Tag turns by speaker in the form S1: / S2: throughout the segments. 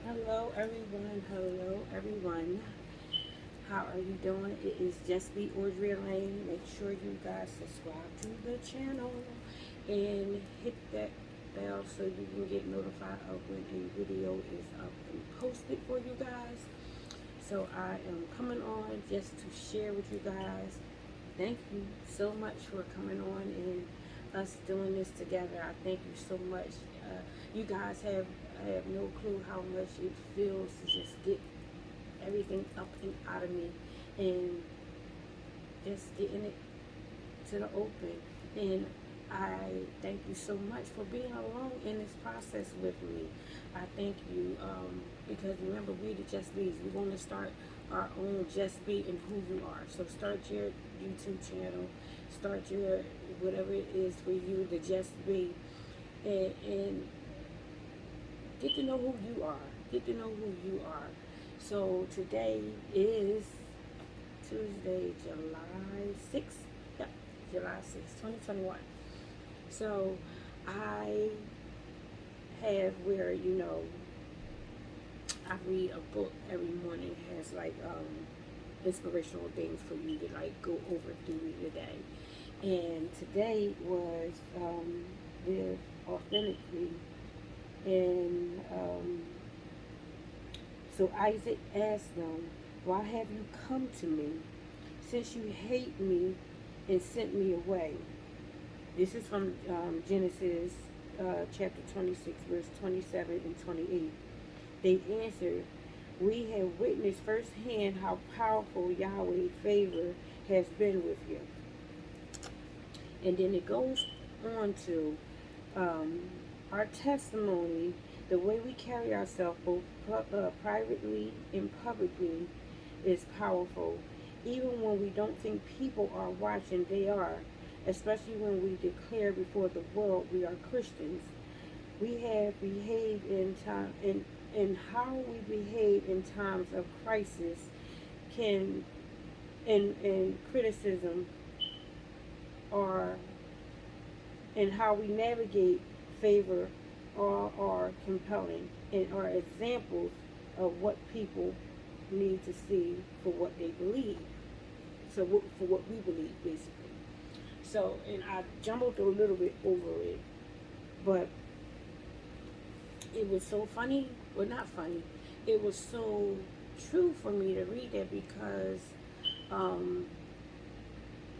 S1: Hello, everyone. Hello, everyone. How are you doing? It is Just Be Audrey Lane. Make sure you guys subscribe to the channel and hit that bell so you can get notified of when a video is up and posted for you guys. So I am coming on just to share with you guys. Thank you so much for coming on and us doing this together. I thank you so much. You guys have no clue how much it feels to just get everything up and out of me and just getting it to the open. And I thank you so much for being along in this process with me. I thank you because remember, we the Just Bees. We're going to start our own Just Be and who you are. So start your YouTube channel, start your whatever it is for you to Just Be, and get to know who you are. Get to know who you are. So today is Tuesday, July 6th. Yep, July 6th, 2021. So I have where, I read a book every morning. It has like inspirational things for you to like go over through your day. And today was live authentically. And so Isaac asked them, "Why have you come to me, since you hate me and sent me away?" This is from Genesis chapter 26, verse 27 and 28. They answered, "We have witnessed firsthand how powerful Yahweh's favor has been with you." And then it goes on to um, our testimony, the way we carry ourselves both privately and publicly is powerful. Even when we don't think people are watching, they are. Especially when we declare before the world we are Christians. We have behaved in time, and how we behave in times of crisis can, and criticism, or and how we navigate favor are compelling and are examples of what people need to see for what they believe. So for what we believe, basically. So, and I jumbled a little bit over it, but it was so funny. Well, not funny. It was so true for me to read that because um,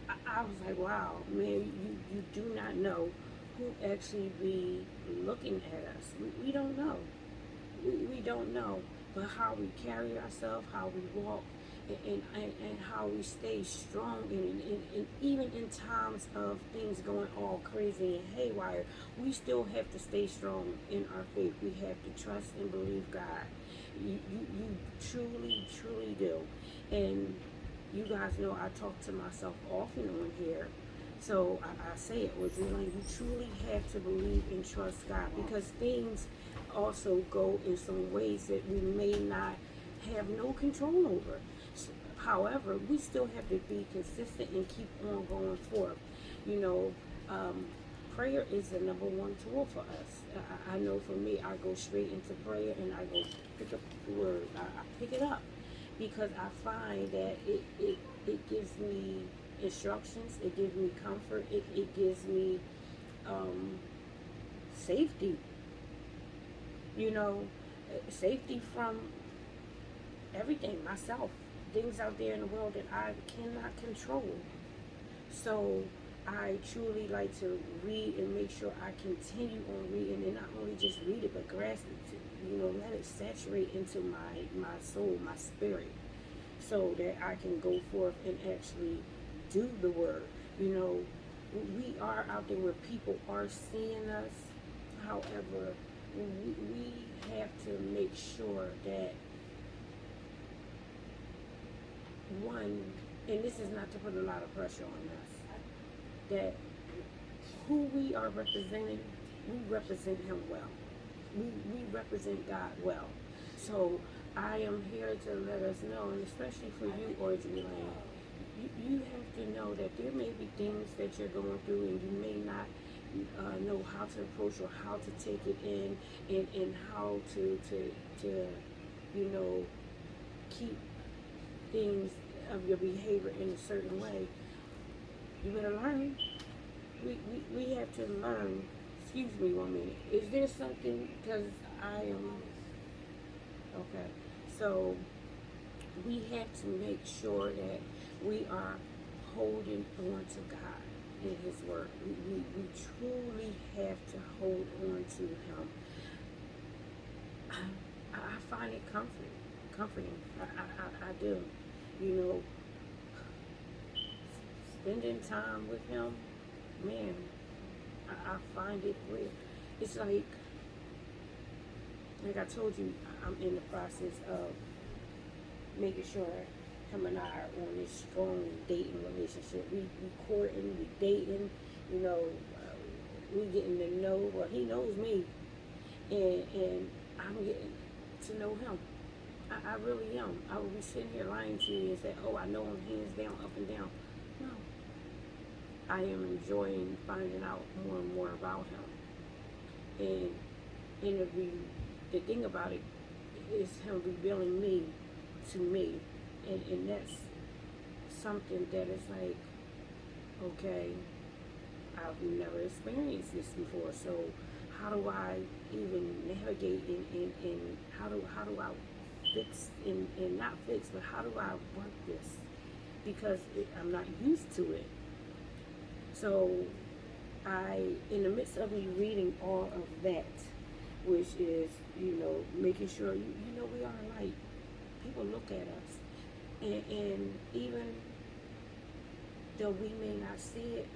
S1: I was like, wow, man, you do not know who actually be looking at us. We don't know. We don't know. But how we carry ourselves, how we walk, and how we stay strong, and even in times of things going all crazy and haywire, we still have to stay strong in our faith. We have to trust and believe God. You truly, truly do. And you guys know I talk to myself often on here. So I say it was, you truly have to believe and trust God, because things also go in some ways that we may not have no control over. However, we still have to be consistent and keep on going forth. You know, um, prayer is the number one tool for us. I know for me, I go straight into prayer and I go pick up the word. I pick it up because I find that it gives me instructions, it gives me comfort, it gives me um, safety, you know, safety from everything, myself, things out there in the world that I cannot control. So I truly like to read and make sure I continue on reading, and not only just read it but grasp it, let it saturate into my soul, my spirit, so that I can go forth and actually do the word. You know, we are out there where people are seeing us. However, we have to make sure that, one, and this is not to put a lot of pressure on us, that who we are representing, we represent him well. We represent God well. So I am here to let us know, and especially for you, Audrey Lane, you have to know that there may be things that you're going through and you may not know how to approach or how to take it in, and how to you know keep things of your behavior in a certain way. You better learn. We have to learn. Excuse me 1 minute. Is there something? Because I am okay. So we have to make sure that we are holding on to God in His Word. We truly have to hold on to Him. I find it comforting. I do. You know, spending time with Him, man, I find it real. It's like I told you, I'm in the process of making sure him and I are on this strong dating relationship. We courting, we dating, you know, we getting to know. Well, he knows me, and I'm getting to know him. I really am. I would be sitting here lying to you and say, "Oh, I know him hands down, up and down." No, I am enjoying finding out more and more about him, and the thing about it is him revealing me to me, and that's something that is like, okay, I've never experienced this before. So how do I even navigate and how do I fix and not fix, but how do I work this? Because I'm not used to it. So in the midst of me reading all of that, which is, making sure, we are light. People look at us. And even though we may not see it,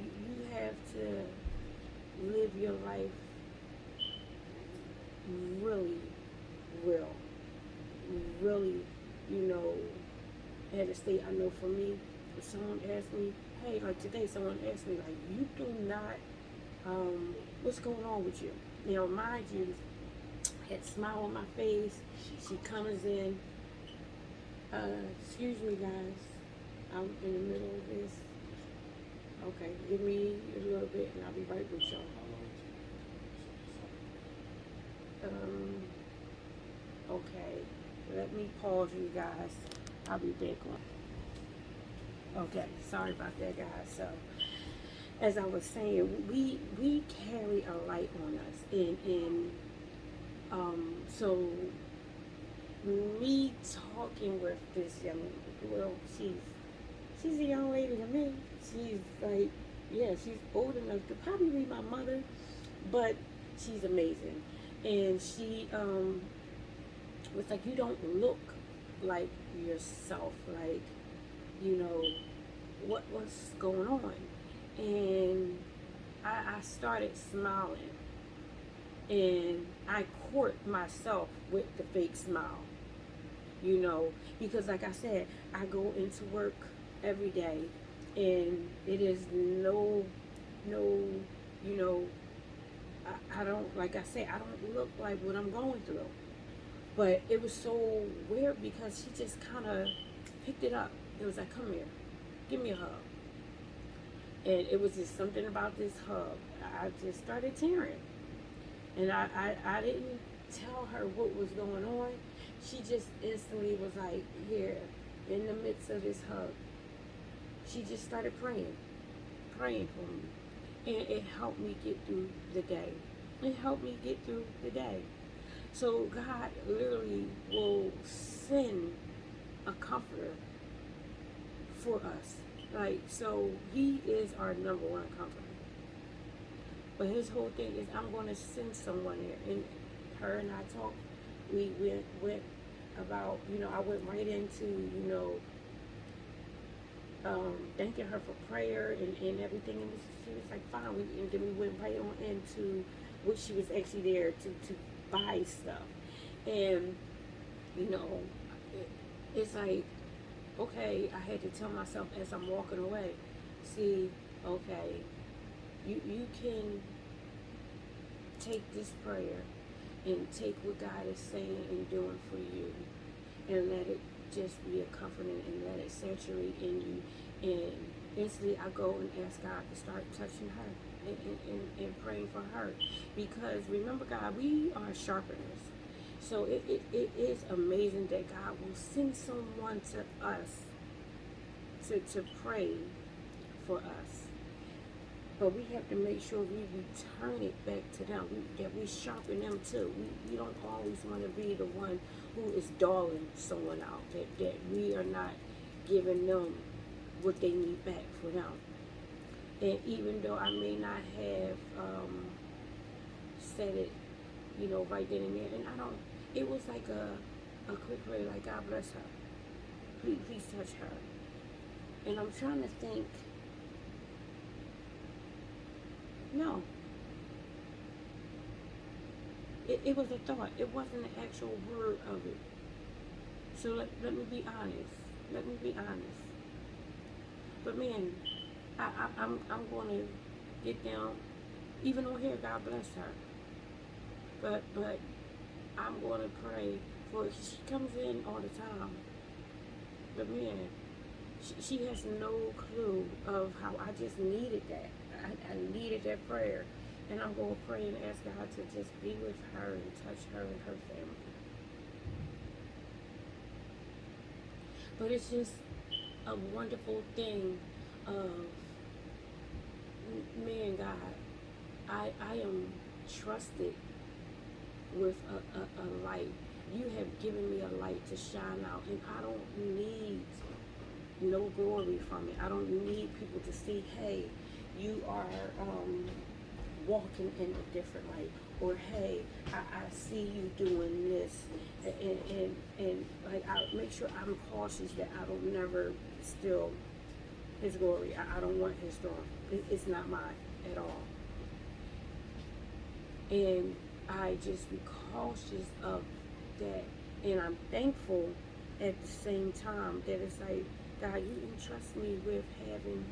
S1: you have to live your life really real. Really, at a state. I know for me, if someone asked me, hey, like today, someone asked me, like, you do not, what's going on with you? Mind you, I had a smile on my face. She comes in, excuse me, guys, I'm in the middle of this. Okay, give me a little bit and I'll be right with y'all. Okay, let me pause you guys. I'll be back on. Okay, sorry about that, guys. So, as I was saying, we carry a light on us, and so me talking with this young, well, she's a young lady to me. She's like, yeah, she's old enough to probably be my mother, but she's amazing. And she was like, you don't look like yourself, like, what's going on? And I started smiling, and I court myself with the fake smile, because like I said, I go into work every day, and it is no, I don't, like I said, I don't look like what I'm going through. But it was so weird because she just kind of picked it up. It was like, come here, give me a hug. And it was just something about this hug. I just started tearing. And I didn't tell her what was going on. She just instantly was like, here, in the midst of this hug. She just started praying for me. And it helped me get through the day. It helped me get through the day. So God literally will send a comforter for us. Like, so He is our number one comforter. But His whole thing is, I'm going to send someone there. And her and I talked. We went about, I went right into, thanking her for prayer and everything. And she was like, fine. And then we went right on into what she was actually there to buy stuff. And, it's like, okay, I had to tell myself as I'm walking away, see, okay, you can take this prayer and take what God is saying and doing for you, and let it just be a comfort, and let it saturate in you, and instantly I go and ask God to start touching her and praying for her. Because remember, God, we are sharpeners. So it is amazing that God will send someone to us to pray for us. But we have to make sure we return it back to them, that we sharpen them too. We don't always want to be the one who is doling someone out, that we are not giving them what they need back for them. And even though I may not have said it, right then and there, and I don't, it was like a quick prayer, like, God bless her. Please touch her. And I'm trying to think, no. It was a thought. It wasn't an actual word of it. So let me be honest. Let me be honest. But man, I'm going to get down, even on here, God bless her. But I'm going to pray for her. She comes in all the time. But man, she has no clue of how I just needed that. I needed that prayer. And I'm going to pray and ask God to just be with her and touch her and her family. But it's just a wonderful thing of, man, God, I am trusted with a light. You have given me a light to shine out, and I don't need no glory from it. I don't need people to see, hey, you are walking in a different light, or hey, I see you doing this, and like, I make sure I'm cautious that I don't never steal his glory. I don't want his throne. It's not mine at all. And I just be cautious of that, and I'm thankful at the same time that it's like, God, you entrust me with having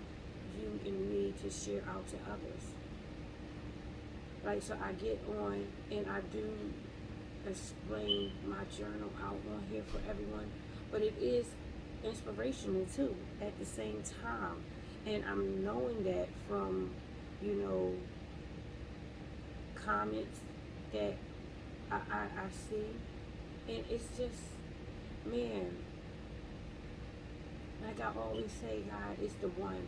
S1: you and me to share out to others. Like, so I get on and I do explain my journal out on here for everyone, but it is inspirational too at the same time. And I'm knowing that from, comments that I see, and it's just, man, like I always say, God is the one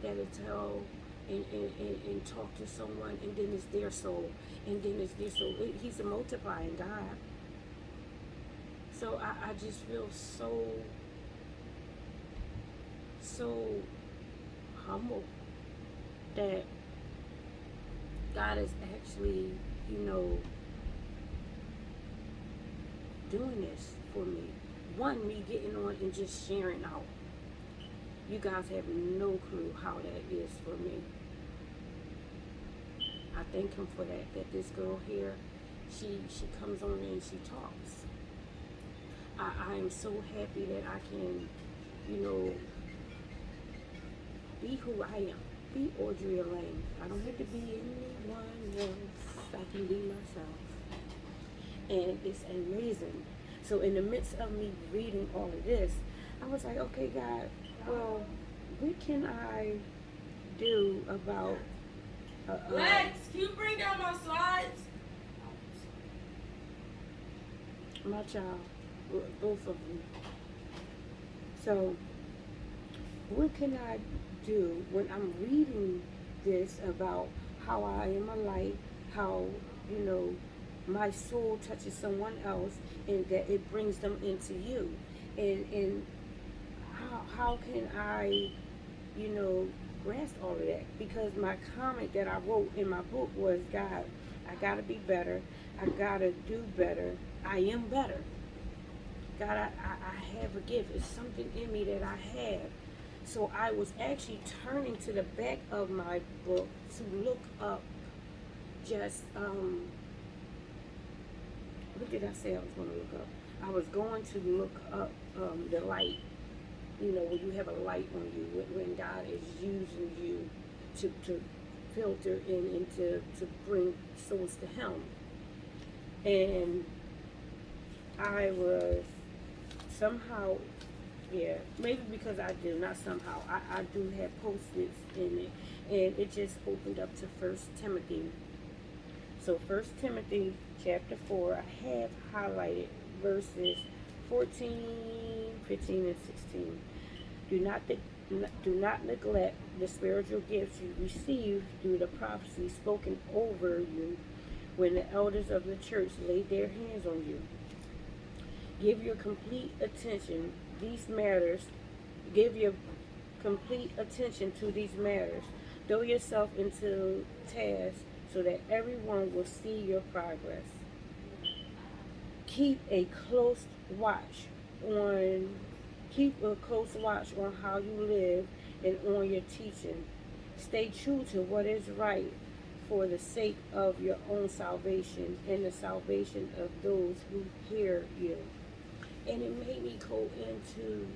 S1: that'll tell and talk to someone, and then it's their soul, and then it's their soul. He's a multiplying God. So I just feel so humble that God is actually, doing this for me. One, me getting on and just sharing out. You guys have no clue how that is for me. I thank him for that this girl here, she comes on and she talks. I am so happy that I can, be who I am. Be Audrey Elaine. I don't have to be anyone else. I can be myself. And it's amazing. So in the midst of me reading all of this, I was like, okay, God, well, what can I do about
S2: Lex, can you bring down my slides?
S1: my child, both of them? So what can I do when I'm reading this about how I am a light, how, my soul touches someone else, and that it brings them into you? And how can I, grasp all of that? Because my comment that I wrote in my book was, God, I gotta be better. I gotta do better. I am better. God, I have a gift. It's something in me that I have. So I was actually turning to the back of my book to look up just, what did I say I was going to look up? I was going to look up the light, when you have a light on you, when God is using you to filter in and to bring souls to Him. And I was somehow Yeah, maybe because I do, not somehow. I do have post-its in it, and it just opened up to First Timothy. So First Timothy chapter 4, I have highlighted verses 14, 15, and 16. Do not do not neglect the spiritual gifts you received through the prophecy spoken over you when the elders of the church laid their hands on you. Give your complete attention these matters. Give your complete attention to these matters. Throw yourself into tasks so that everyone will see your progress. Keep a close watch on Keep a close watch on how you live and on your teaching. Stay true to what is right for the sake of your own salvation and the salvation of those who hear you. And it made me go into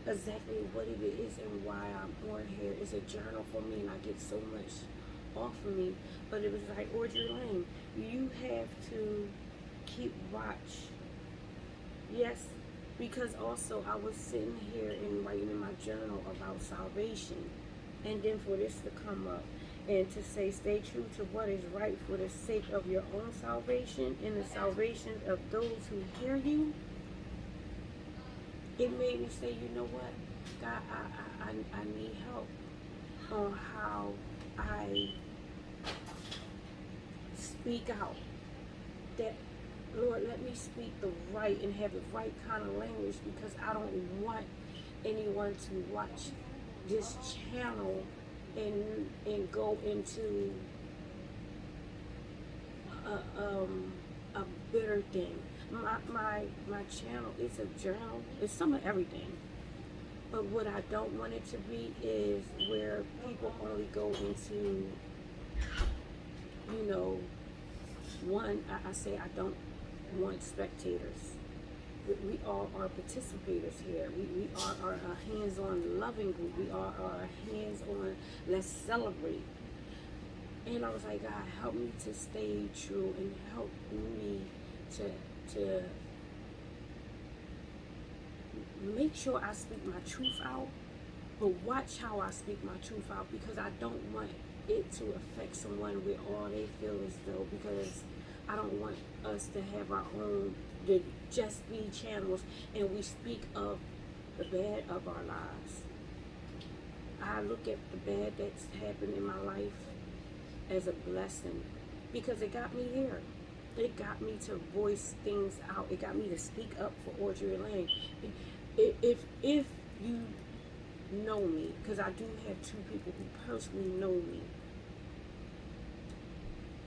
S1: exactly what it is and why I'm on here. It's a journal for me, and I get so much off of me. But it was like, Audrey Lane, you have to keep watch. Yes, because also I was sitting here and writing in my journal about salvation, and then for this to come up and to say, stay true to what is right for the sake of your own salvation and the salvation of those who hear you. It made me say, you know what, God, I need help on how I speak out. That, Lord, let me speak the right and have the right kind of language, because I don't want anyone to watch this channel and go into a bitter thing. My channel is a journal. It's some of everything. But what I don't want it to be is where people only go into, one, I say I don't want spectators. We all are participators here. We are a hands-on loving group. We are a hands-on, let's celebrate. And I was like, God, help me to stay true and help me to make sure I speak my truth out, but watch how I speak my truth out, because I don't want it to affect someone where all they feel as though, because I don't want us to have our own, the Just Be channels, and we speak of the bad of our lives. I look at the bad that's happened in my life as a blessing, because it got me here. It got me to voice things out. It got me to speak up for Audrey Lane. If you know me, because I do have two people who personally know me,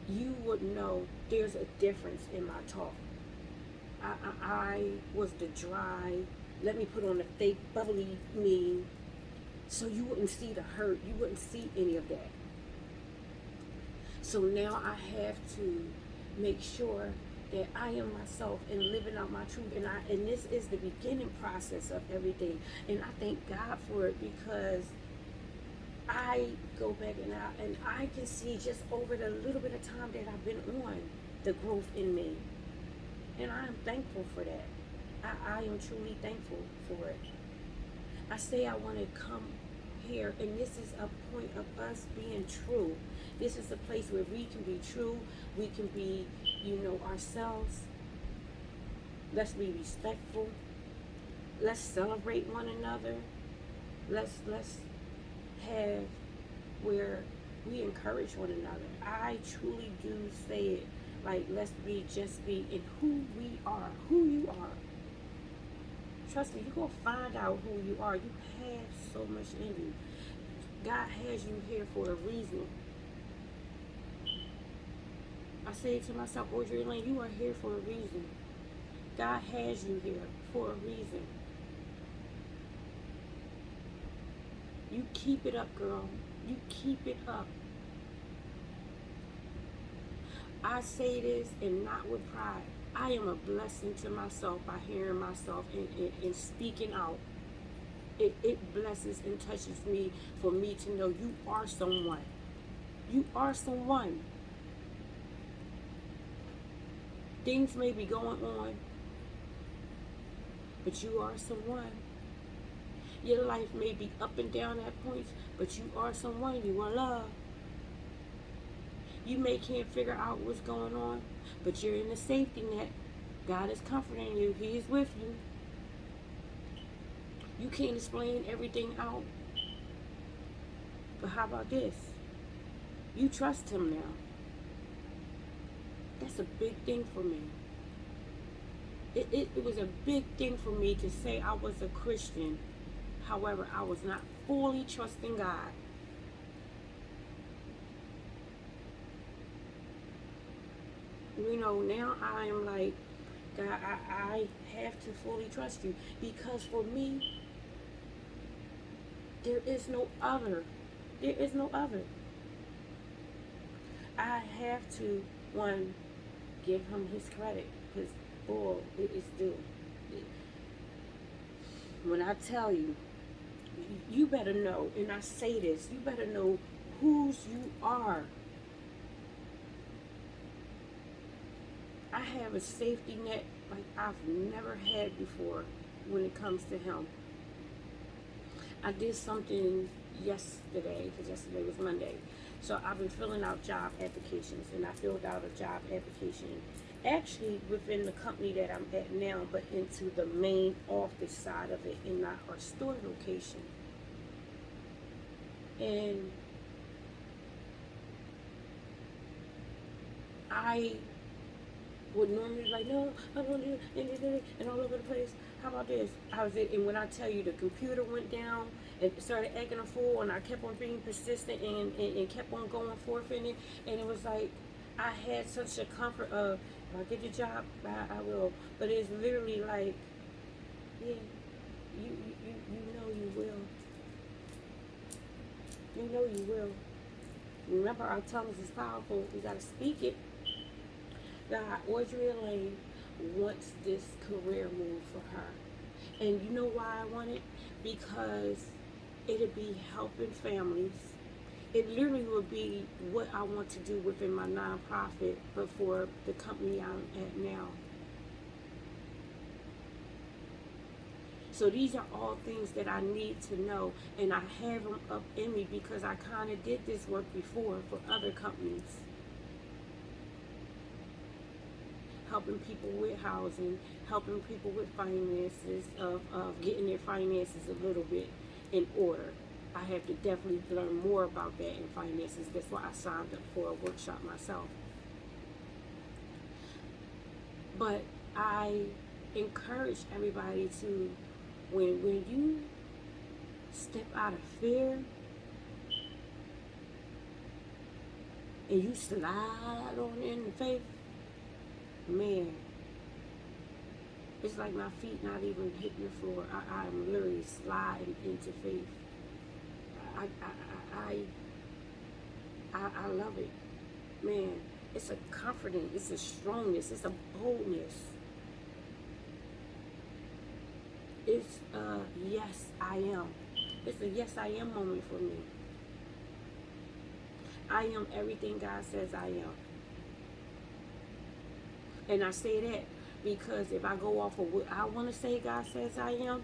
S1: you would know there's a difference in my talk. I was the dry, let me put on the fake bubbly me, so you wouldn't see the hurt. You wouldn't see any of that. So now I have to make sure that I am myself and living out my truth. And this is the beginning process of everything. And I thank God for it, because I go back and I can see just over the little bit of time that I've been on, the growth in me. And I am thankful for that. I am truly thankful for it. I say I want to come here, and this is a point of us being true. This is a place where we can be true. We can be, ourselves. Let's be respectful. Let's celebrate one another. Let's have where we encourage one another. I truly do say it, like, let's just be in who we are, who you are. Trust me, you're going to find out who you are. You have so much in you. God has you here for a reason. I say to myself, Audrey Lane, you are here for a reason. God has you here for a reason. You keep it up, girl. You keep it up. I say this, and not with pride. I am a blessing to myself by hearing myself and speaking out. It blesses and touches me, for me to know you are someone. You are someone. Things may be going on, but you are someone. Your life may be up and down at points, but you are someone. You are loved. You may can't figure out what's going on, but you're in a safety net. God is comforting you. He is with you. You can't explain everything out. But how about this? You trust him now. That's a big thing for me. It was a big thing for me to say I was a Christian. However, I was not fully trusting God. You know, now I am like, God, I have to fully trust you. Because for me, there is no other. There is no other. I have to, one, give him his credit. Because, boy, it is due. When I tell you, you better know, and I say this, you better know whose you are. I have a safety net like I've never had before when it comes to him. I did something yesterday, because yesterday was Monday. So I've been filling out job applications, and I filled out a job application actually within the company that I'm at now, but into the main office side of it and not our store location. And I would normally be like, no, I don't do it, and all over the place. How about this? How's it? And when I tell you the computer went down and started acting a fool, and I kept on being persistent and kept on going forth in it, and it was like I had such a comfort of, if I get the job, I will. But it's literally like, yeah, you know you will. You know you will. Remember, our tongues is powerful. We gotta speak it. God, Audrey Elaine wants this career move for her. And you know why I want it? Because it'll be helping families. It literally would be what I want to do within my nonprofit, but for the company I'm at now. So these are all things that I need to know, and I have them up in me because I kind of did this work before for other companies. Helping people with housing, helping people with finances, of getting their finances a little bit in order. I have to definitely learn more about that in finances. That's why I signed up for a workshop myself. But I encourage everybody to, when you step out of fear and you slide on in faith, man, it's like my feet not even hitting the floor. I'm literally sliding into faith. I love it. Man, it's a comforting, it's a strongness, it's a boldness. It's a yes, I am. It's a yes, I am moment for me. I am everything God says I am. And I say that because if I go off of what I want to say God says I am,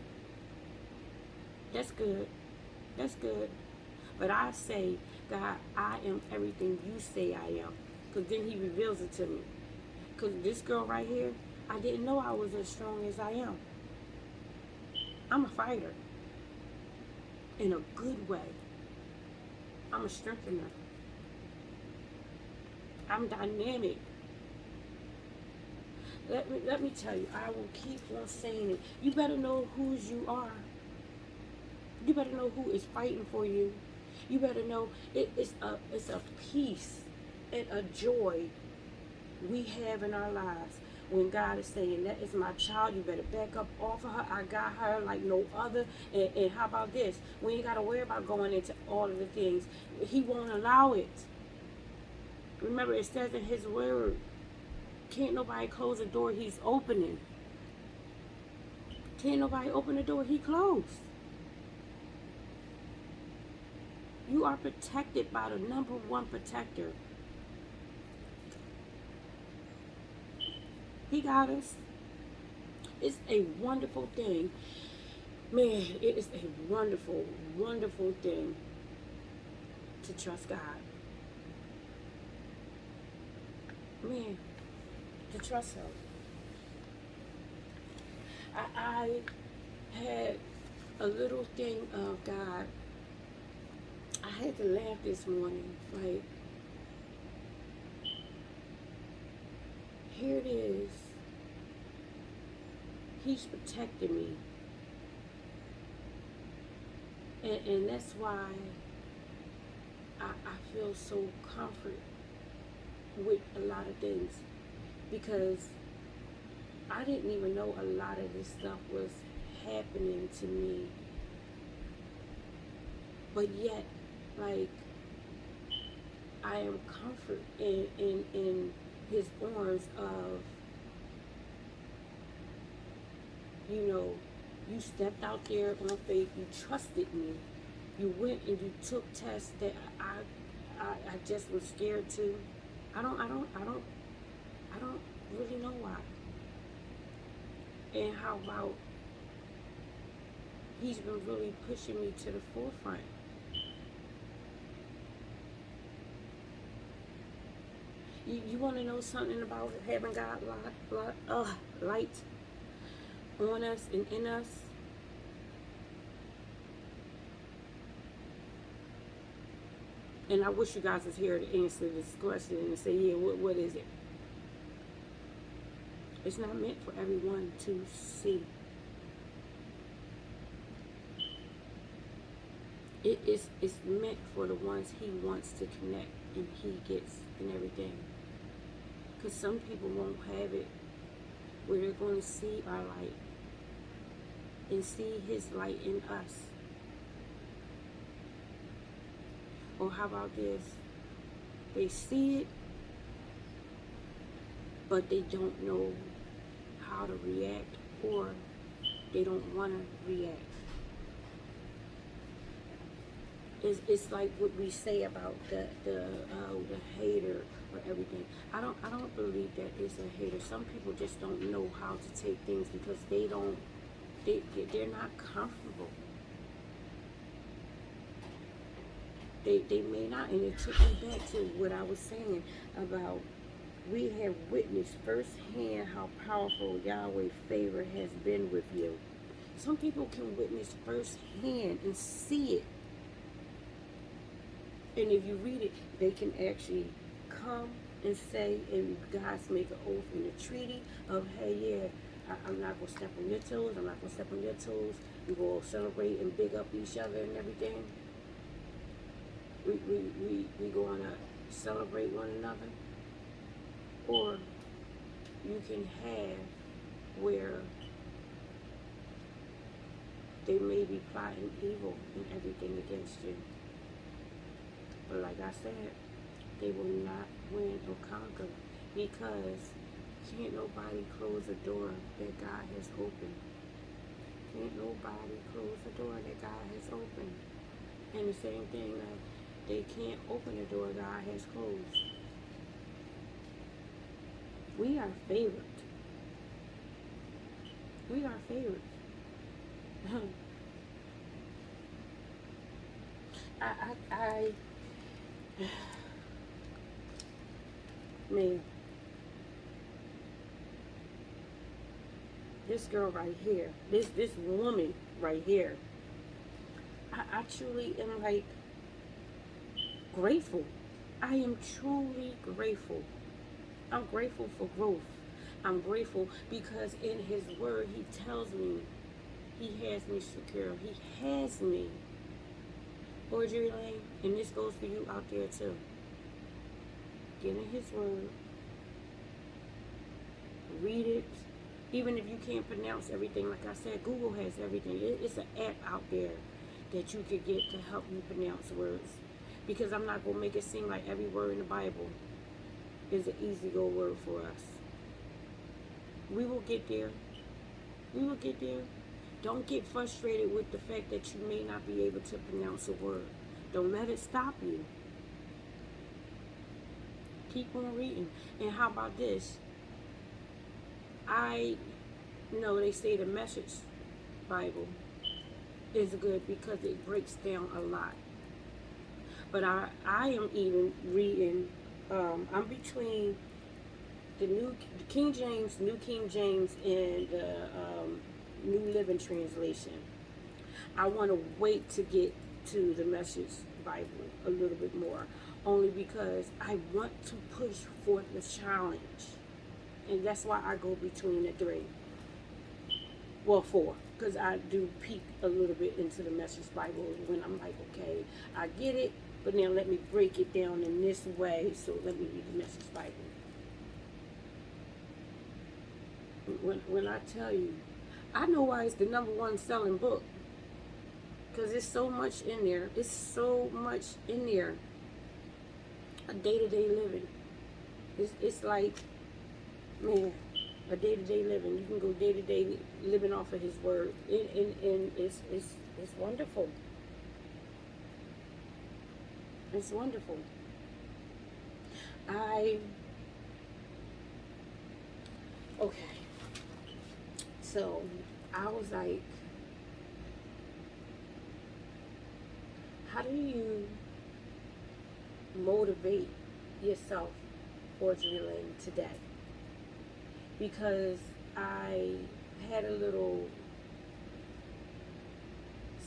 S1: that's good. That's good. But I say, God, I am everything you say I am. Because then he reveals it to me. Because this girl right here, I didn't know I was as strong as I am. I'm a fighter. In a good way. I'm a strengthener. I'm dynamic. Let me tell you, I will keep on saying it. You better know whose you are. You better know who is fighting for you. You better know it's a peace and a joy we have in our lives when God is saying, that is my child, you better back up off of her. I got her like no other. And how about this? We ain't got to worry about going into all of the things. He won't allow it. Remember, it says in his word, can't nobody close the door he's opening. Can't nobody open the door he closed. You are protected by the number one protector. He got us. It's a wonderful thing Man, it is a wonderful, wonderful thing to trust God. Man, to trust Him. I had a little thing of God. I had to laugh this morning. Like, here it is. He's protecting me. And that's why I feel so comfort with a lot of things. Because I didn't even know a lot of this stuff was happening to me. But yet, like, I am comfort in his arms of, you know, you stepped out there on faith, you trusted me. You went and you took tests that I just was scared to. I don't really know why. And how about he's been really pushing me to the forefront. You want to know something about having God light on us and in us? And I wish you guys was here to answer this question and say, yeah, what is it? It's not meant for everyone to see. It's meant for the ones he wants to connect and he gets and everything. Because some people won't have it where they're going to see our light and see his light in us. Or how about this? They see it, but they don't know how to react, or they don't want to react. It's like what we say about the hater or everything. I don't believe that it's a hater. Some people just don't know how to take things because they're not comfortable. They may not, and it took me back to what I was saying about we have witnessed firsthand how powerful Yahweh's favor has been with you. Some people can witness firsthand and see it. And if you read it, they can actually come and say, and guys make an oath in the treaty of, hey, yeah, I'm not going to step on your toes, I'm not going to step on your toes. We will celebrate and big up each other and everything. We going to celebrate one another. Or you can have where they may be plotting evil and everything against you. But like I said, they will not win or conquer because can't nobody close a door that God has opened. Can't nobody close a door that God has opened. And the same thing, like, they can't open a door God has closed. We are favored. We are favored. Man, this girl right here, this woman right here, I truly am like grateful. I am truly grateful. I'm grateful for growth. I'm grateful because in his word he tells me he has me secure. He has me. Audrey Lane, and this goes for you out there too. Get in his word. Read it. Even if you can't pronounce everything, like I said, Google has everything. It's an app out there that you could get to help you pronounce words. Because I'm not going to make it seem like every word in the Bible is an easy go word for us. We will get there. We will get there. Don't get frustrated with the fact that you may not be able to pronounce a word. Don't let it stop you. Keep on reading. And how about this? I know they say the Message Bible is good because it breaks down a lot. But I am even reading, I'm between the King James, New King James, and the New Living Translation. I want to wait to get to the Message Bible a little bit more, only because I want to push forth the challenge. And that's why I go between the three. Well, four, because I do peek a little bit into the Message Bible when I'm like, okay, I get it, but now let me break it down in this way, so let me read the Message Bible. When I tell you, I know why it's the #1 selling book. Because there's so much in there. It's so much in there. A day-to-day living. It's like, man, a day-to-day living. You can go day-to-day living off of his word. And it's wonderful. It's wonderful. Okay. So, I was like, how do you motivate yourself for drilling today? Because I had a little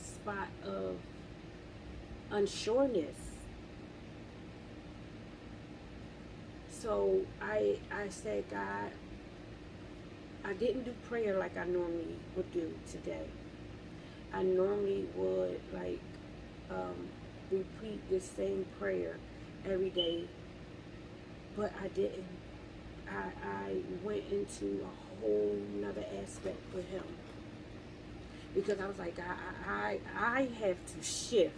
S1: spot of unsureness. So I said, God, I didn't do prayer like I normally would do today. I normally would repeat the same prayer every day, but I didn't. I went into a whole nother aspect with him, because I was like, I have to shift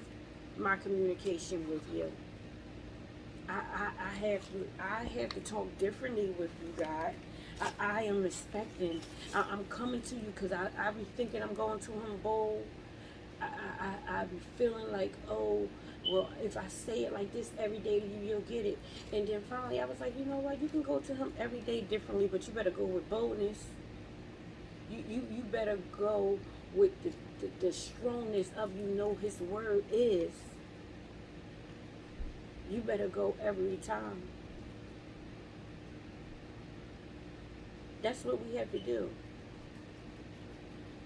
S1: my communication with you. I have to talk differently with you, God. I am expecting. I'm coming to you because I be thinking I'm going to him bold. I be feeling like, oh, well, if I say it like this every day to you, you'll get it. And then finally I was like, you know what? You can go to him every day differently, but you better go with boldness. You better go with the strongness of his word is. You better go every time. That's what we have to do.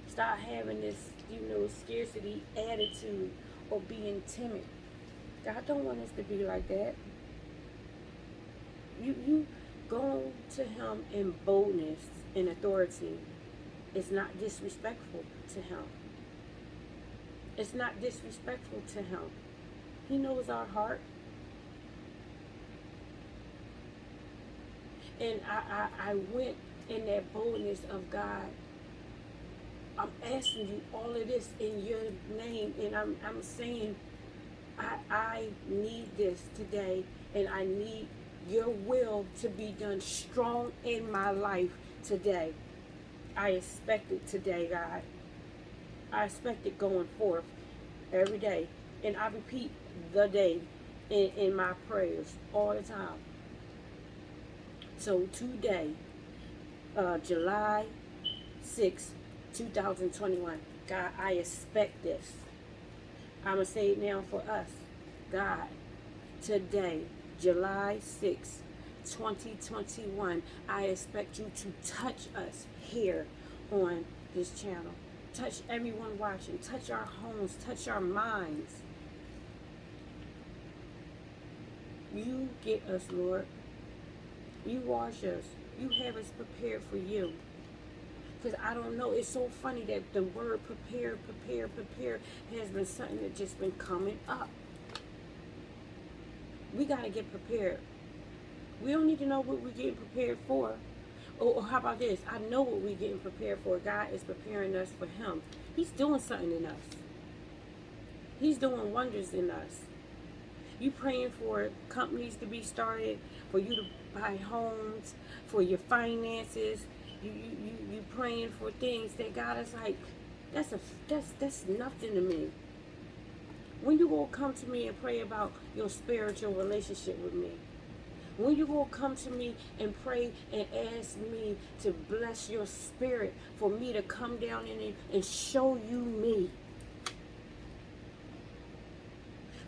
S1: Start having this, scarcity attitude or being timid. God don't want us to be like that. You go to him in boldness and authority. It's not disrespectful to him. It's not disrespectful to him. He knows our heart. And I went in that boldness of, God, I'm asking you all of this in your name, and I'm saying I need this today, and I need your will to be done strong in my life today. I expect it today, God. I expect it going forth every day. And I repeat the day in my prayers all the time. So today, July 6th, 2021, God, I expect this. I'm going to say it now for us. God, today, July 6th, 2021, I expect you to touch us here on this channel. Touch everyone watching. Touch our homes. Touch our minds. You get us, Lord. You wash us. You have us prepared for you. Because I don't know, it's so funny that the word prepare has been something that just been coming up. We got to get prepared. We don't need to know what we're getting prepared for. Or how about this? I know what we're getting prepared for. God is preparing us for him. He's doing something in us. He's doing wonders in us. You praying for companies to be started, for you to buy homes, for your finances. You praying for things that God is like, that's nothing to me. When you gonna come to me and pray about your spiritual relationship with me? When you gonna come to me and pray and ask me to bless your spirit, for me to come down in it and show you me?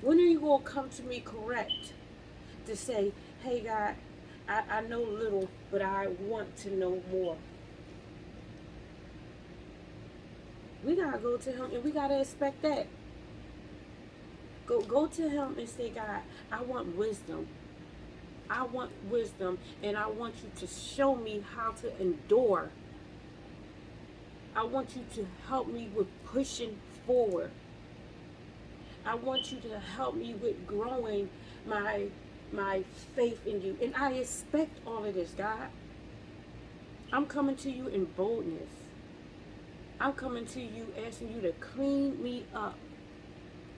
S1: When are you going to come to me correct to say, hey, God, I know little, but I want to know more? We got to go to him, and we got to expect that. Go to him and say, God, I want wisdom. I want wisdom, and I want you to show me how to endure. I want you to help me with pushing forward. I want you to help me with growing my faith in you. And I expect all of this, God. I'm coming to you in boldness. I'm coming to you asking you to clean me up,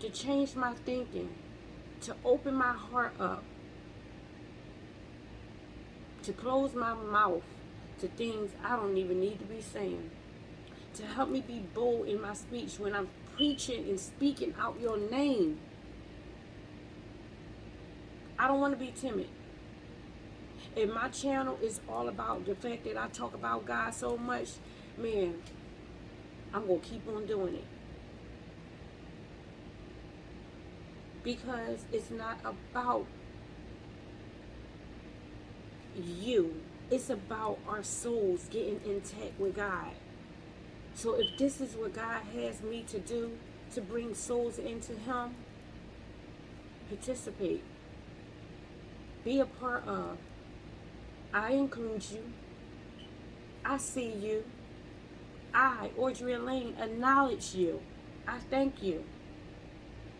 S1: to change my thinking, to open my heart up, to close my mouth to things I don't even need to be saying, to help me be bold in my speech when I'm preaching and speaking out your name. I don't want to be timid. And my channel is all about the fact that I talk about God so much, man, I'm going to keep on doing it. Because it's not about you. It's about our souls getting intact with God. So if this is what God has me to do, to bring souls into him, participate. Be a part of. I include you. I see you. I, Audrey Lane, acknowledge you. I thank you.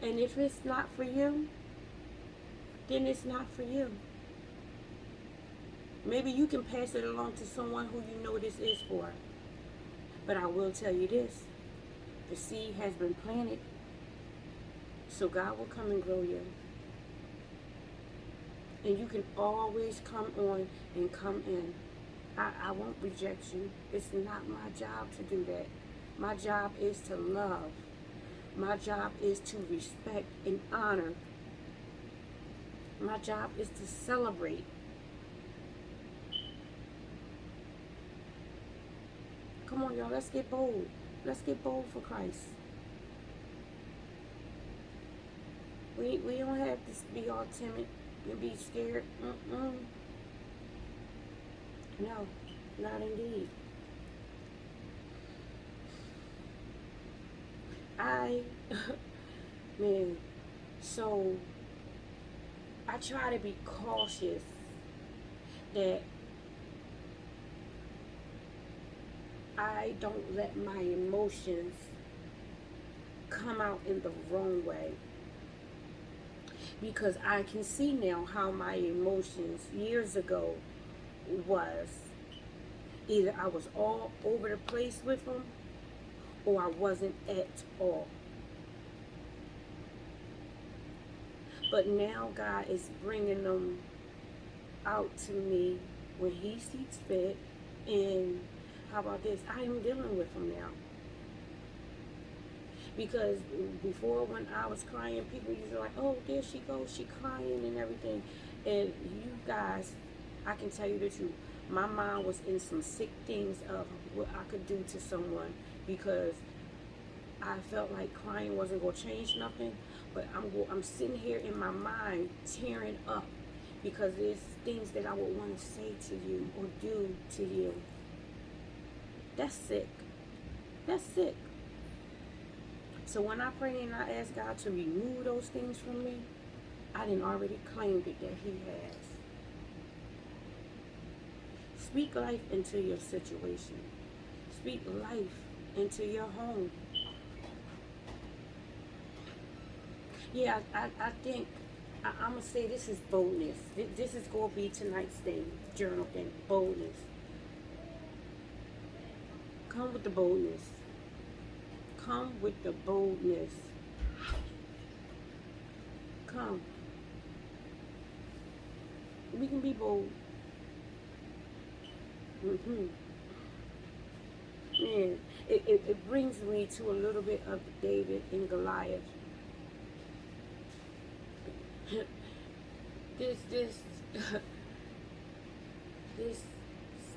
S1: And if it's not for you, then it's not for you. Maybe you can pass it along to someone who you know this is for. But I will tell you this. The seed has been planted. So God will come and grow you. And you can always come on and come in. I won't reject you. It's not my job to do that. My job is to love. My job is to respect and honor. My job is to celebrate. Come on, y'all. Let's get bold. Let's get bold for Christ. We don't have to be all timid and be scared. No, not indeed. Man, so I try to be cautious that I don't let my emotions come out in the wrong way. Because I can see now how my emotions years ago was. Either I was all over the place with them, or I wasn't at all. But now God is bringing them out to me when he sees fit. And how about this? I am dealing with them now. Because before, when I was crying, people used to be like, oh, there she goes, she crying and everything. And you guys, I can tell you the truth. My mind was in some sick things of what I could do to someone, because I felt like crying wasn't going to change nothing. But I'm sitting here in my mind tearing up, because there's things that I would want to say to you or do to you. That's sick. That's sick. So when I pray and I ask God to remove those things from me, I didn't already claimed it that he has. Speak life into your situation. Speak life into your home. Yeah, I think, I'm going to say this is boldness. This is going to be tonight's thing, journal thing, boldness. Come with the boldness. Come with the boldness. Come. We can be bold. Man, it brings me to a little bit of David and Goliath. This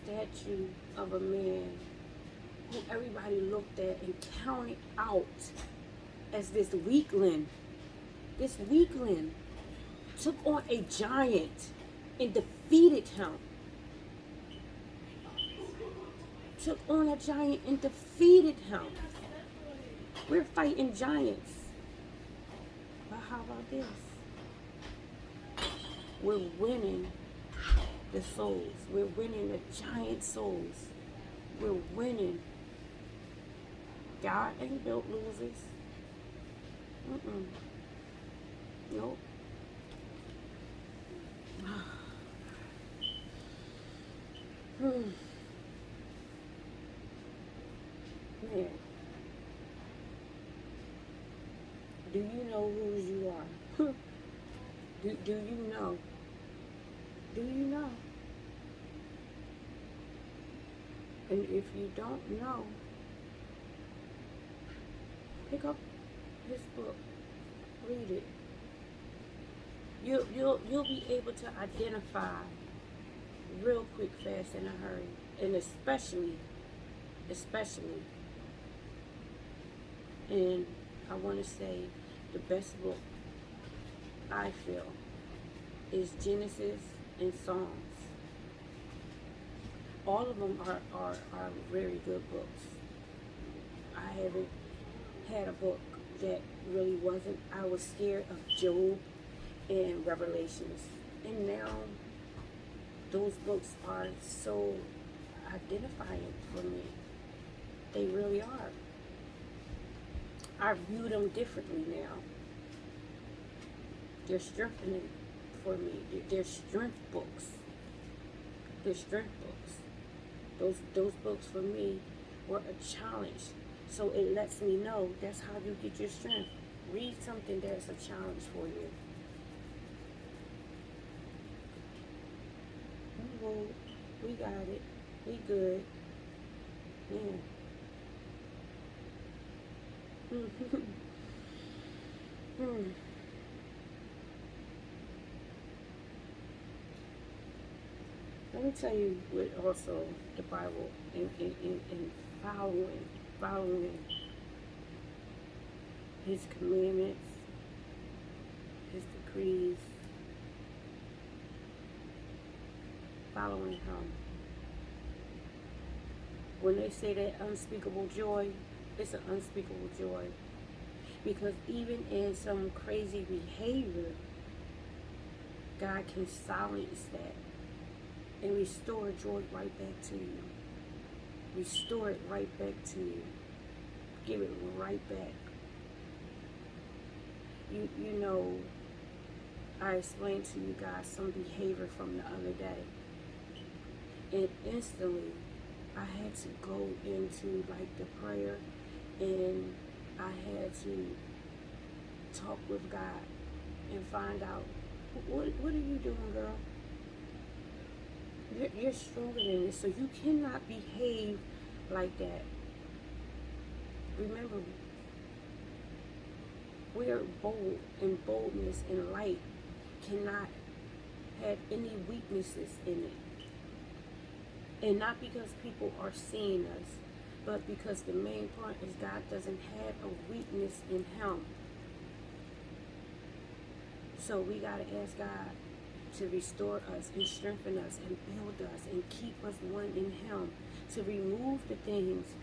S1: statue of a man who everybody looked at and counted out as this weakling, This weakling took on a giant and defeated him. Took on a giant and defeated him. We're fighting giants. But how about this? We're winning the souls. We're winning the giant souls. We're winning. God ain't built losers. Nope. Man. Do you know whose you are? do you know? Do you know? And if you don't know, pick up this book, read it. You'll be able to identify real quick, fast, in a hurry, and especially, and I want to say the best book I feel is Genesis and Psalms. All of them are very good books. I haven't had a book that really wasn't. I was scared of Job and Revelations. And now those books are so identifying for me. They really are. I view them differently now. They're strengthening for me. They're strength books. They're strength books. Those books for me were a challenge. So it lets me know that's how you get your strength. Read something that's a challenge for you. Well, we got it. We good. Yeah. Let me tell you what also the Bible in following his commandments, his decrees, following him. When they say that unspeakable joy, it's an unspeakable joy. Because even in some crazy behavior, God can silence that and restore joy right back to you. Restore it right back to you. Give it right back. You know, I explained to you guys some behavior from the other day. And instantly, I had to go into like the prayer, and I had to talk with God and find out, what are you doing, girl? You're stronger than this, so you cannot behave like that. Remember, we are bold, and boldness and light cannot have any weaknesses in it. And not because people are seeing us, but because the main part is God doesn't have a weakness in him. So we got to ask God to restore us and strengthen us and build us and keep us one in him, to remove the things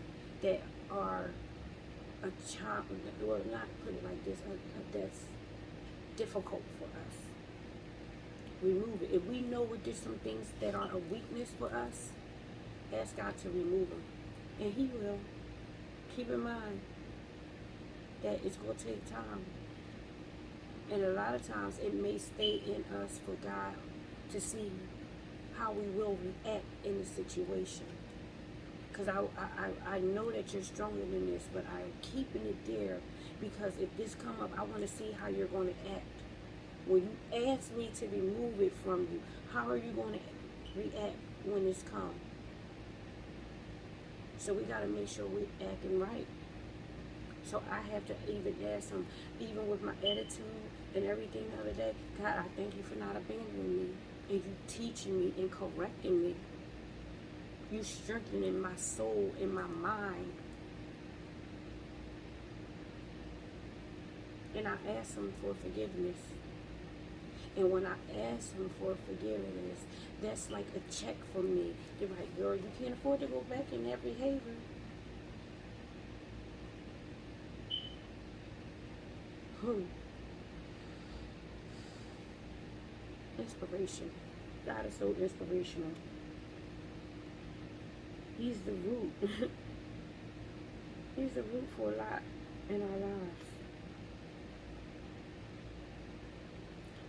S1: that are a child, well, not put it like this, that's difficult for us. Remove it. If we know there's some things that are a weakness for us, ask God to remove them. And he will. Keep in mind that it's going to take time. And a lot of times it may stay in us for God to see how we will react in the situation. Because I know that you're stronger than this, but I'm keeping it there because if this come up, I want to see how you're going to act. When you ask me to remove it from you, how are you going to react when this comes? So we got to make sure we're acting right. So I have to even ask him, even with my attitude and everything the other day, God, I thank you for not abandoning me, and you teaching me and correcting me. You strengthening my soul and my mind. And I ask him for forgiveness. And when I ask him for forgiveness, that's like a check for me. They're like, girl, you can't afford to go back in that behavior. Inspiration. God is so inspirational. He's the root. He's the root for a lot in our lives.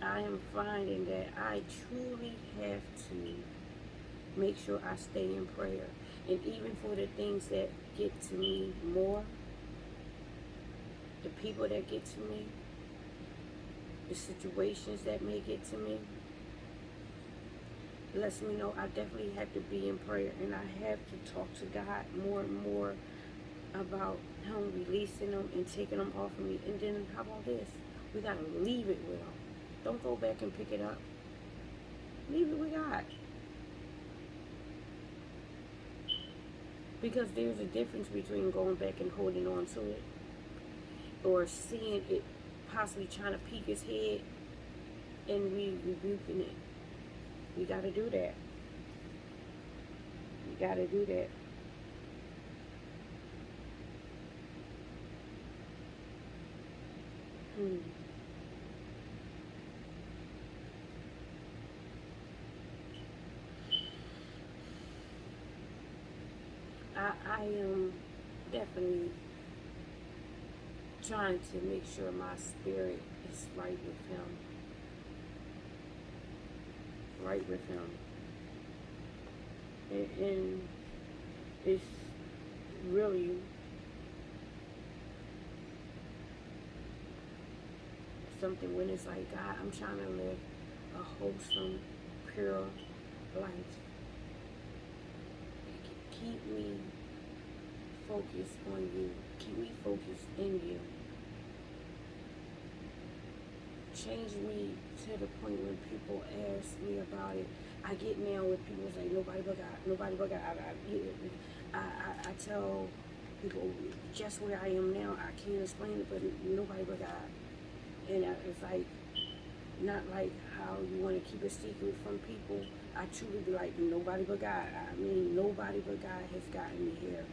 S1: I am finding that I truly have to make sure I stay in prayer. And even for the things that get to me more, the people that get to me, the situations that may get to me, lets me know I definitely have to be in prayer. And I have to talk to God more and more about him releasing them and taking them off of me. And then how about this? We got to leave it with him. Don't go back and pick it up. Leave it with God. Because there's a difference between going back and holding on to it, or seeing it possibly trying to peek its head and we rebuking it. We got to do that. We got to do that. I am definitely trying to make sure my spirit is right with him. Right with him. And it's really something when it's like, God, I'm trying to live a wholesome, pure life. Keep me focused on you. Keep me focused in you. Change me to the point when people ask me about it. I get now with people say, nobody but God, nobody but God. I tell people just where I am now, I can't explain it, but nobody but God. And it's like, not like how you want to keep a secret from people. I truly be like, nobody but God. I mean, nobody but God has gotten me here.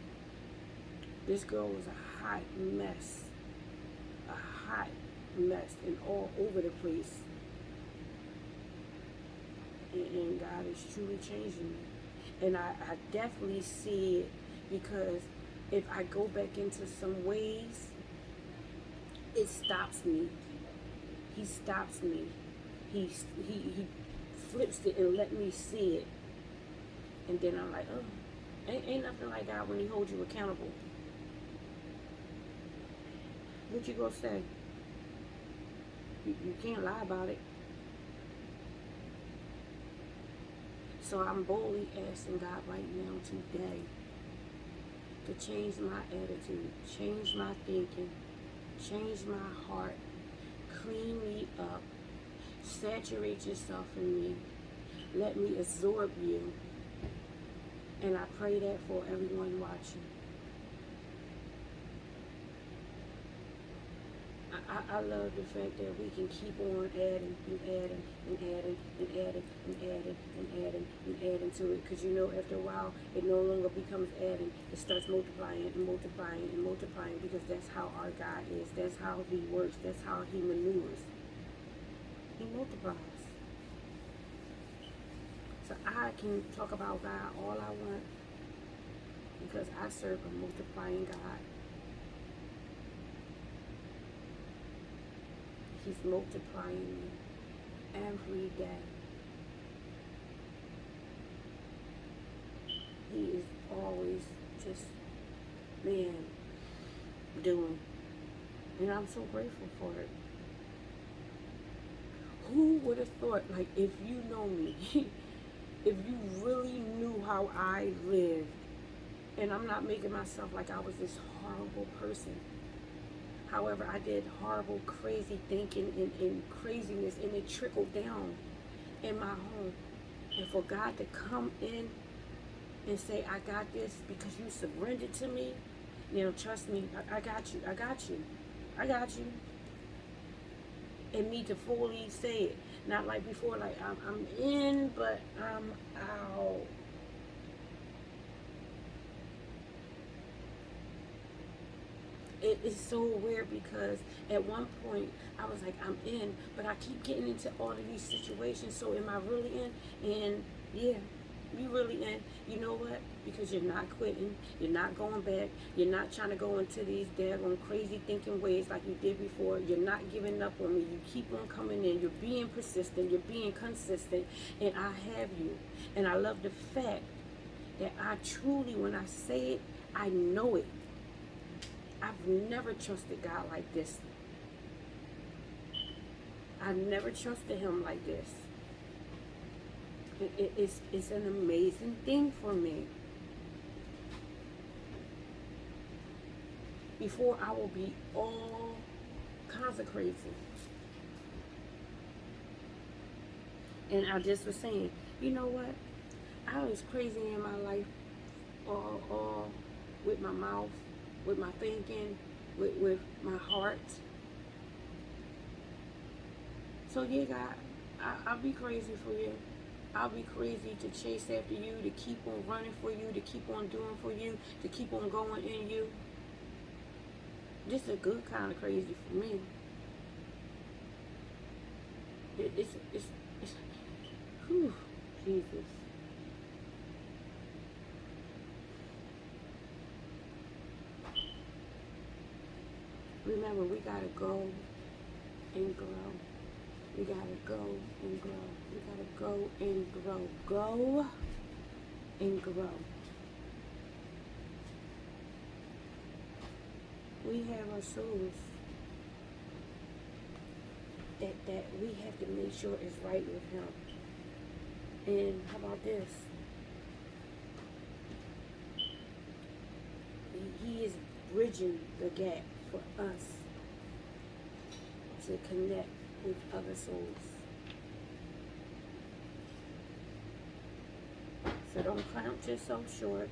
S1: This girl was a hot mess. A hot mess and all over the place. And God is truly changing me. And I definitely see it, because if I go back into some ways, it stops me. He stops me. He flips it and let me see it. And then I'm like, oh, ain't nothing like God when he holds you accountable. What you gonna say? You can't lie about it. So I'm boldly asking God right now today to change my attitude, change my thinking, change my heart, clean me up, saturate yourself in me, let me absorb you. And I pray that for everyone watching. I love the fact that we can keep on adding and adding and adding and adding and adding and adding and adding to it. Because you know, after a while, it no longer becomes adding. It starts multiplying and multiplying and multiplying, because that's how our God is. That's how he works. That's how he maneuvers. He multiplies. So I can talk about God all I want, because I serve a multiplying God. He's multiplying me every day. He is always just, man, doing. And I'm so grateful for it. Who would have thought, like, if you know me, if you really knew how I lived, and I'm not making myself like I was this horrible person. However, I did horrible, crazy thinking and craziness, and it trickled down in my home. And for God to come in and say, I got this because you surrendered to me, you know, trust me, I got you, I got you, I got you. and me to fully say it. Not like before, like I'm in, but I'm out. It is so weird because at one point I was like, I'm in, but I keep getting into all of these situations. So am I really in? And yeah, you really in. You know what? Because you're not quitting, you're not going back, you're not trying to go into these daggone crazy thinking ways like you did before. You're not giving up on me. You keep on coming in. You're being persistent. You're being consistent, and I have you. And I love the fact that I truly, when I say it, I know it. I've never trusted God like this. I've never trusted him like this. It's an amazing thing for me. Before I will be all kinds of crazy. And I just was saying, you know what? I was crazy in my life, all with my mouth, with my thinking, with my heart. So yeah, God, I'll be crazy for you. I'll be crazy to chase after you, to keep on running for you, to keep on doing for you, to keep on going in you. This is a good kind of crazy for me. It's whew, Jesus. Remember, we gotta go and grow. We gotta go and grow. We gotta go and grow. Go and grow. We have our souls that we have to make sure is right with him. And how about this? He is bridging the gap for us to connect with other souls. So don't count yourself short.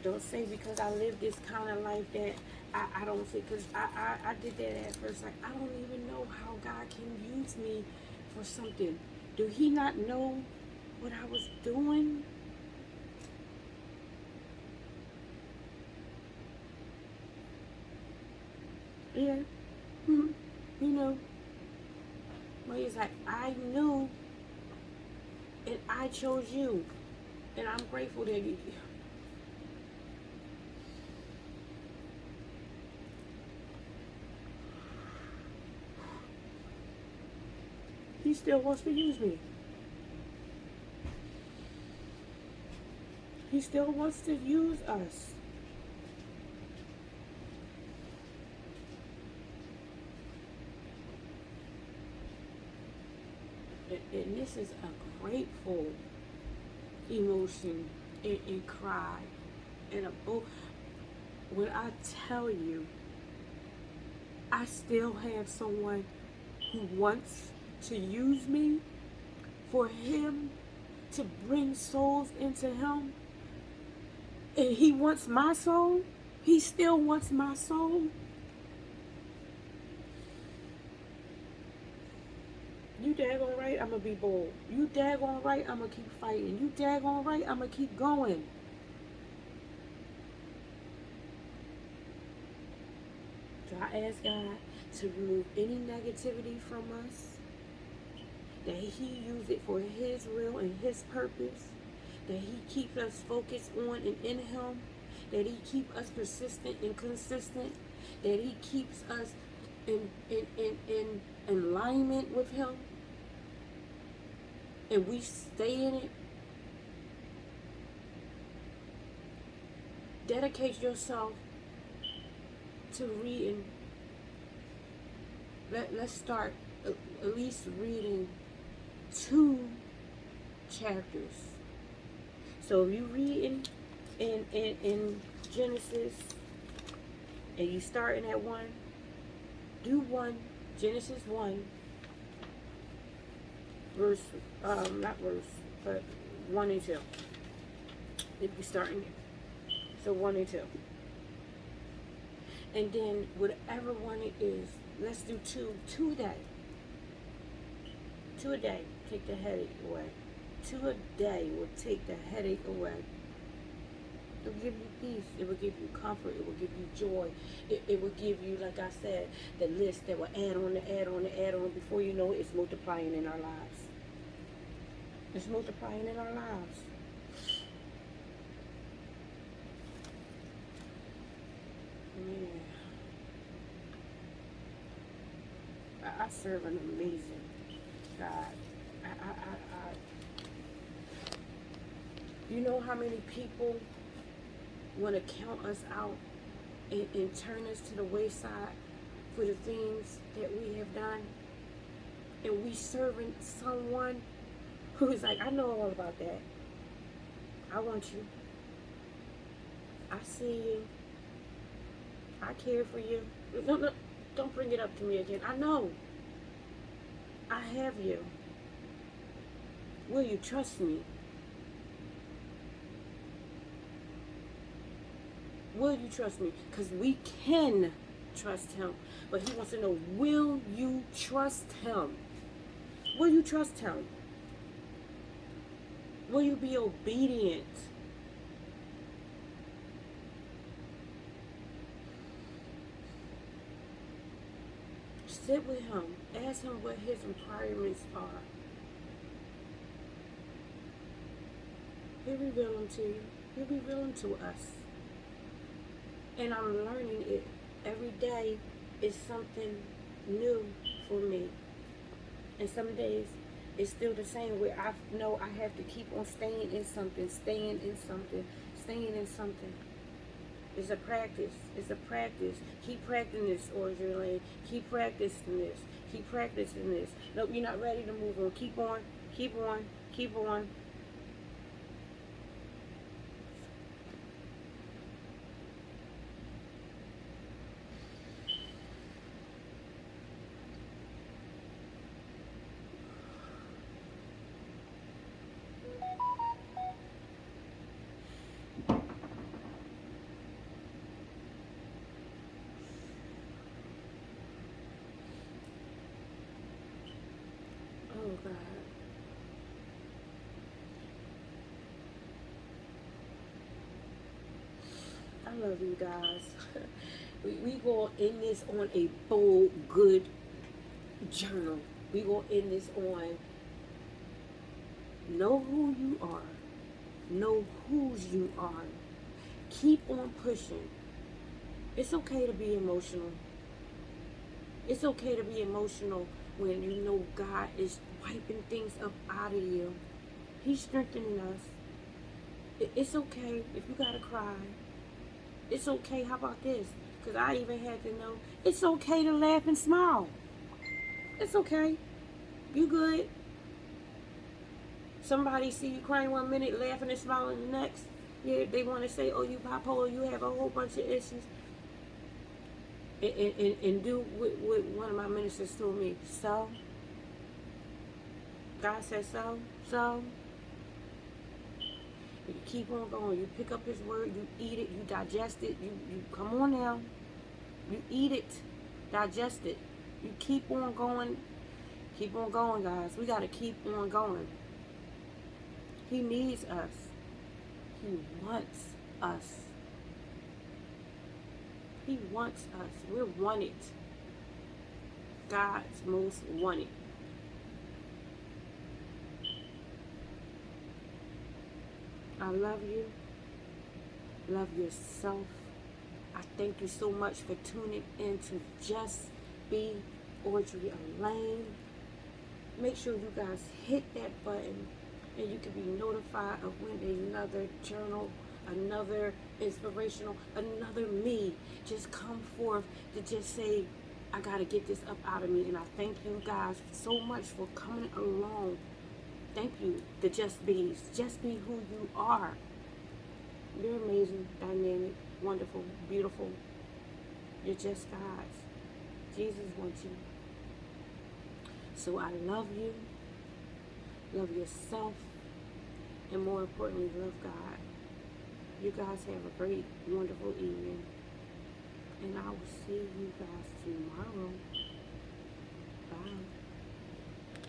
S1: Don't say because I live this kind of life that I don't say, because I did that at first. Like, I don't even know how God can use me for something. Do he not know what I was doing? Yeah. You know. But he's like, I knew and I chose you. And I'm grateful that you. He still wants to use me. He still wants to use us. And this is a grateful emotion and cry and a both. When I tell you, I still have someone who wants to use me for him to bring souls into him, and he wants my soul. He still wants my soul. You daggone right, I'm gonna be bold. You daggone right, I'm gonna keep fighting. You daggone right, I'm gonna keep going. So I ask God to remove any negativity from us, that he use it for his will and his purpose, that he keeps us focused on and in him, that he keep us persistent and consistent, that he keeps us in alignment with him, and we stay in it. Dedicate yourself to reading. Let's start at least reading 2 chapters. So if you read in Genesis and you starting at 1, do 1, Genesis 1, verse, not verse, but 1 and 2. If you're starting there. So 1 and 2. And then whatever one it is, Let's do two a day. Two a day, take the headache away. Two a day will take the headache away. It will give you peace. It will give you comfort. It will give you joy. It will give you, like I said, the list that will add on to add on to add on. Before you know it, it's multiplying in our lives. It's multiplying in our lives. Yeah. I serve an amazing God. You know how many people want to count us out and turn us to the wayside for the things that we have done? And we serving someone who is like, I know all about that. I want you. I see you. I care for you. No, don't bring it up to me again. I know. I have you. Will you trust me? Will you trust me? Because we can trust him. But he wants to know, will you trust him? Will you trust him? Will you be obedient? Sit with him. Ask him what his requirements are. He'll reveal them to you. He'll reveal them to us. And I'm learning it. Every day is something new for me. And some days it's still the same, where I know I have to keep on staying in something, staying in something, staying in something. It's a practice. It's a practice. Keep practicing this, Orgeline. Keep practicing this. Keep practicing this. Nope, you're not ready to move on. Keep on. Keep on. Keep on. Oh, God. I love you guys. we go in this on a bold, good journal. We go in this on know who you are. Know whose you are. Keep on pushing. It's okay to be emotional. It's okay to be emotional when you know God is wiping things up out of you. He's strengthening us. It's okay if you gotta cry. It's okay. How about this? Because I even had to know it's okay to laugh and smile. It's okay. You good. Somebody see you crying 1 minute, laughing and smiling the next. Yeah, they want to say, oh, you bipolar, you have a whole bunch of issues. And do what one of my ministers told me. So, God said so. You keep on going. You pick up his word, you eat it, you digest it. You come on now. You eat it, digest it. You keep on going. Keep on going, guys. We got to keep on going. He needs us. He wants us. He wants us. We're wanted. God's most wanted. I love you. Love yourself. I thank you so much for tuning in to Just Be Audrey Elaine. Make sure you guys hit that button and you can be notified of when another journal, another inspirational, another me just come forth to just say, I got to get this up out of me. And I thank you guys so much for coming along. Thank you, the Just Bees. Just be who you are. You're amazing, dynamic, wonderful, beautiful. You're just God's. Jesus wants you. So I love you. Love yourself. And more importantly, love God. You guys have a great, wonderful evening. And I will see you guys tomorrow.